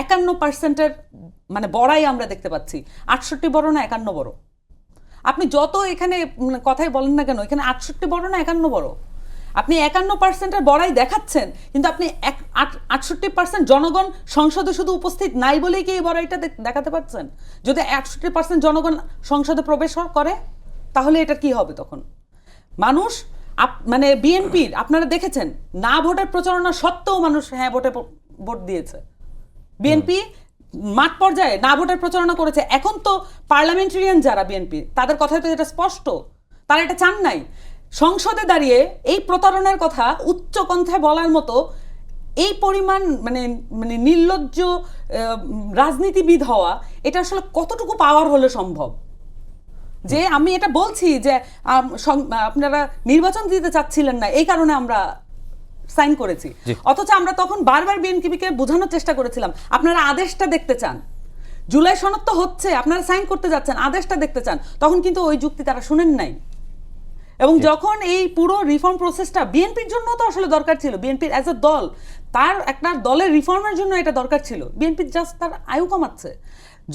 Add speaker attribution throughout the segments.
Speaker 1: 51% মানে বড়াই আমরা দেখতে পাচ্ছি। 68 বড় না 51 বড়? আপনি যত এখানে কথাই বলেন না কেন, এখানে 68 বড় না 51 বড়? আপনি 51% বড়াই দেখাচ্ছেন, কিন্তু আপনি 68% জনগণ সংসদে শুধু উপস্থিত নাই বলেই কি এই বড়াইটা দেখাতে পারছেন? যদি 68% জনগণ সংসদে প্রবেশ করে তাহলে এটা কি হবে তখন? মানুষ মানে বিএনপির আপনারা দেখেছেন না ভোটের প্রচারণা সত্ত্বেও মানুষ হ্যাঁ ভোট দিয়েছে। বিএনপি মাঠ পর্যায়ে না ভোটের প্রচারণা করেছে। এখন তো পার্লামেন্টারিয়ান যারা বিএনপি, তাদের কথাই তো এটা স্পষ্ট, তারা এটা চান নাই। সংসদে দাঁড়িয়ে এই প্রতারণার কথা উচ্চ কণ্ঠায় বলার মতো এই পরিমাণ মানে মানে নির্লজ্জ রাজনীতিবিদ হওয়া, এটা আসলে কতটুকু পাওয়ার হলে সম্ভব? যে আমি এটা বলছি যে আপনারা নির্বাচন দিতে চাচ্ছিলেন না, এই কারণে আমরা সাইন করেছি। অথচ আমরা তখন বারবার বিএনপিকে বোঝানোর চেষ্টা করেছিলাম আপনারা আদেশটা দেখতে চান, জুলাই সনদ তো হচ্ছে, আপনারা সাইন করতে যাচ্ছেন, আদেশটা দেখতে চান। তখন কিন্তু ওই যুক্তি তারা শুনেন নাই। এবং যখন এই পুরো রিফর্ম প্রসেসটা বিএনপির জন্য তো আসলে দরকার ছিল, বিএনপির অ্যাজ এ দল, তার একটা দলের রিফর্মের জন্য এটা দরকার ছিল, বিএনপি জাস্ট তার আয়ু কমাচ্ছে।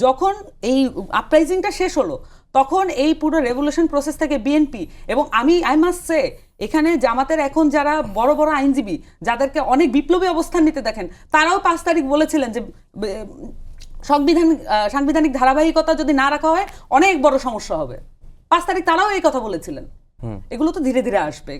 Speaker 1: যখন এই আপরাইজিংটা শেষ হলো তখন এই পুরো রেভলিউশন প্রসেস থেকে বিএনপি এবং আই মাস্ট সে এখানে জামাতের এখন যারা বড় বড় আইনজীবী যাদেরকে অনেক বিপ্লবী অবস্থান নিতে দেখেন, তারাও 5 তারিখ বলেছিলেন যে সাংবিধানিক ধারাবাহিকতা যদি না রাখা হয় অনেক বড় সমস্যা হবে। 5 তারিখ তারাও এই কথা বলেছিলেন। এগুলো তো ধীরে ধীরে আসবে।